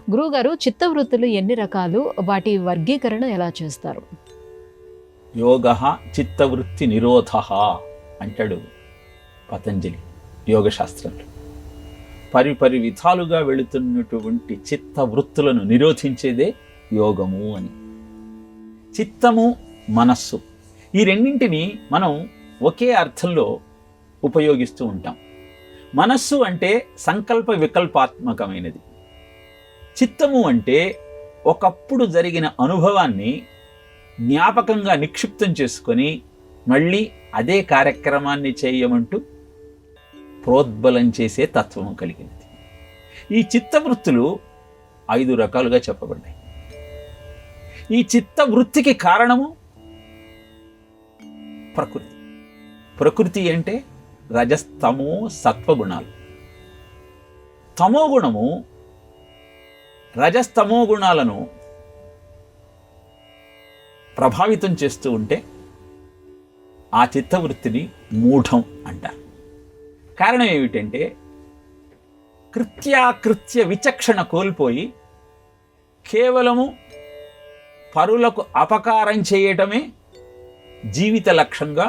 గురువుగారు, చిత్తవృత్తులు ఎన్ని రకాలు, వాటి వర్గీకరణ ఎలా చేస్తారు? యోగ చిత్తవృత్తి నిరోధ అంటాడు పతంజలి యోగశాస్త్రంలో. పరిపరి విధాలుగా వెళుతున్నటువంటి చిత్తవృత్తులను నిరోధించేదే యోగము అని. చిత్తము, మనస్సు, ఈ రెండింటిని మనం ఒకే అర్థంలో ఉపయోగిస్తూ ఉంటాం. మనస్సు అంటే సంకల్ప వికల్పాత్మకమైనది. చిత్తము అంటే ఒకప్పుడు జరిగిన అనుభవాన్ని జ్ఞాపకంగా నిక్షిప్తం చేసుకొని మళ్ళీ అదే కార్యక్రమాన్ని చేయమంటూ ప్రోద్బలం చేసే తత్వము కలిగినది. ఈ చిత్తవృత్తులు 5 రకాలుగా చెప్పబడ్డాయి. ఈ చిత్తవృత్తికి కారణము ప్రకృతి. ప్రకృతి అంటే రజస్తమో సత్వగుణాలు. తమో గుణము రజస్తమో గుణాలను ప్రభావితం చేస్తూ ఉంటే ఆ చిత్తవృత్తిని మూఢం అంటారు. కారణం ఏమిటంటే కృత్యాకృత్య విచక్షణ కోల్పోయి కేవలము పరులకు అపకారం చేయటమే జీవిత లక్ష్యంగా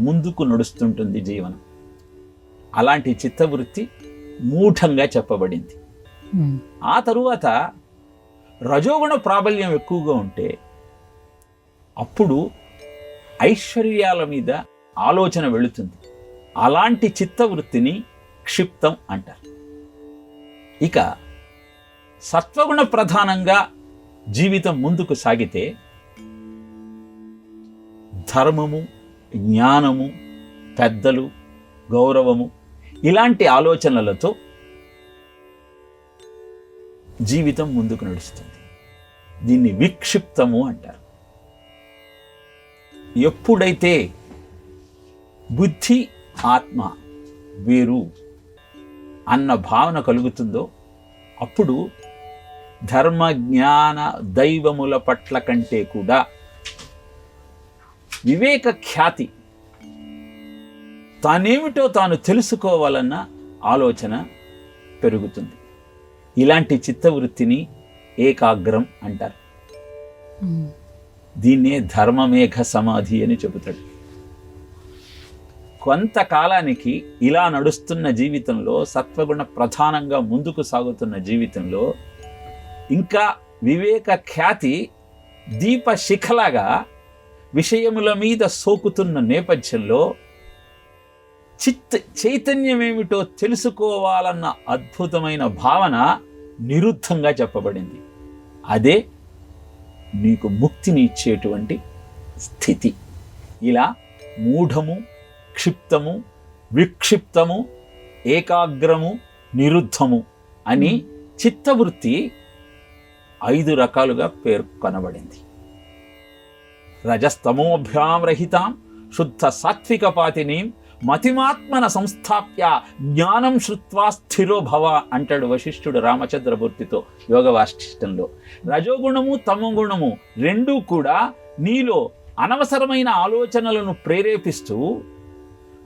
ముందుకు నడుస్తుంటుంది జీవనం. అలాంటి చిత్తవృత్తి మూఢంగా చెప్పబడింది. ఆ తరువాత రజోగుణ ప్రాబల్యం ఎక్కువగా ఉంటే అప్పుడు ఐశ్వర్యాల మీద ఆలోచన వెళుతుంది. అలాంటి చిత్తవృత్తిని క్షిప్తం అంటారు. ఇక సత్వగుణ ప్రధానంగా జీవితం ముందుకు సాగితే ధర్మము, జ్ఞానము, పెద్దలు, గౌరవము ఇలాంటి ఆలోచనలతో జీవితం ముందుకు నడుస్తుంది. దీన్ని విక్షిప్తము అంటారు. ఎప్పుడైతే బుద్ధి, ఆత్మ వేరు అన్న భావన కలుగుతుందో అప్పుడు ధర్మ, జ్ఞాన, దైవముల పట్ల కంటే కూడా వివేక ఖ్యాతి, తానేమిటో తాను తెలుసుకోవాలన్న ఆలోచన పెరుగుతుంది. ఇలాంటి చిత్తవృత్తిని ఏకాగ్రం అంటారు. దీన్నే ధర్మమేఘ సమాధి అని చెబుతాడు. కొంతకాలానికి ఇలా నడుస్తున్న జీవితంలో, సత్వగుణ ప్రధానంగా ముందుకు సాగుతున్న జీవితంలో ఇంకా వివేక ఖ్యాతి దీప శిఖలాగా విషయముల మీద సోకుతున్న నేపథ్యంలో చైతన్యమేమిటో తెలుసుకోవాలన్న అద్భుతమైన భావన నిరుద్ధంగా చెప్పబడింది. అదే నీకు ముక్తిని ఇచ్చేటువంటి స్థితి. ఇలా మూఢము, క్షిప్తము, విక్షిప్తము, ఏకాగ్రము, నిరుద్ధము అని చిత్తవృత్తి 5 రకాలుగా పేర్కొనబడింది. రజస్తమోభ్యాం రహితాం శుద్ధ సాత్విక పాతినీం మతిమాత్మన సంస్థాప్య జ్ఞానం శ్రుత్వా స్థిరో భవ అంటాడు వశిష్ఠుడు రామచంద్రమూర్తితో యోగ వాసిష్టంలో. రజోగుణము, తమో గుణము రెండూ కూడా నీలో అనవసరమైన ఆలోచనలను ప్రేరేపిస్తూ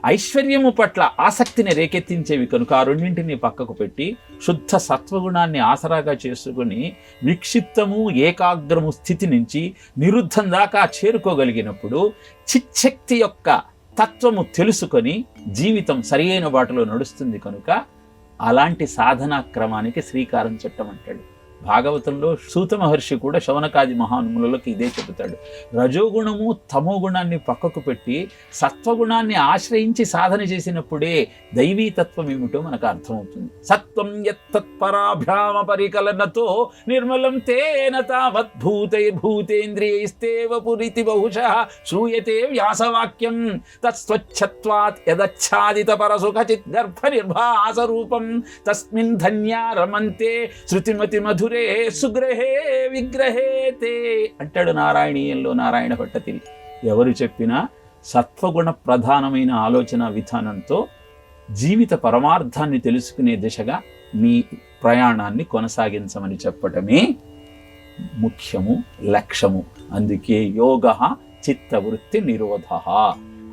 ఐశ్వర్యము పట్ల ఆసక్తిని రేకెత్తించేవి కనుక ఆ రెండింటిని పక్కకు పెట్టి శుద్ధ సత్వగుణాన్ని ఆసరాగా చేసుకుని విక్షిప్తము, ఏకాగ్రము స్థితి నుంచి నిరుద్ధం దాకా చేరుకోగలిగినప్పుడు చిచ్చక్తి యొక్క తత్వము తెలుసుకొని జీవితం సరియైన బాటలో నడుస్తుంది. కనుక అలాంటి సాధనా క్రమానికి శ్రీకారం చుట్టమంటాడు. భాగవతంలో సూత మహర్షి కూడా శౌనకాది మహానుములకి ఇదే చెబుతాడు. రజోగుణము, తమో గుణాన్ని పక్కకు పెట్టి సత్వగుణాన్ని ఆశ్రయించి సాధన చేసినప్పుడే దైవీ తత్వం ఏమిటో మనకు అర్థమవుతుంది. సత్వం యత్తత్పరాభ్యామ పరికలనతో నిర్మలం తేన తావద్భూతైర్భూతేంద్రియైస్తేవ పురితి బహుశః శ్రూయతే వ్యాసవాక్యం తత్స్వచ్ఛత్వాత్ యదచ్ఛాదిత పరసుఖచిత్ గర్భ నిర్భాసరూపం తస్మిన్ ధన్యా రమంతే శృతిమతి మధుర సుగ్రహే విగ్రహే తే అంటాడు నారాయణీయంలో నారాయణ భట్టతిరి. ఎవరు చెప్పినా సత్వగుణ ప్రధానమైన ఆలోచన విధానంతో జీవిత పరమార్థాన్ని తెలుసుకునే దిశగా మీ ప్రయాణాన్ని కొనసాగించమని చెప్పటమే ముఖ్యము, లక్ష్యము. అందుకే యోగ చిత్తవృత్తి నిరోధ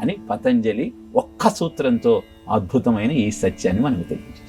అని పతంజలి ఒక్క సూత్రంతో అద్భుతమైన ఈ సత్యాన్ని మనకు తెలియజేశారు.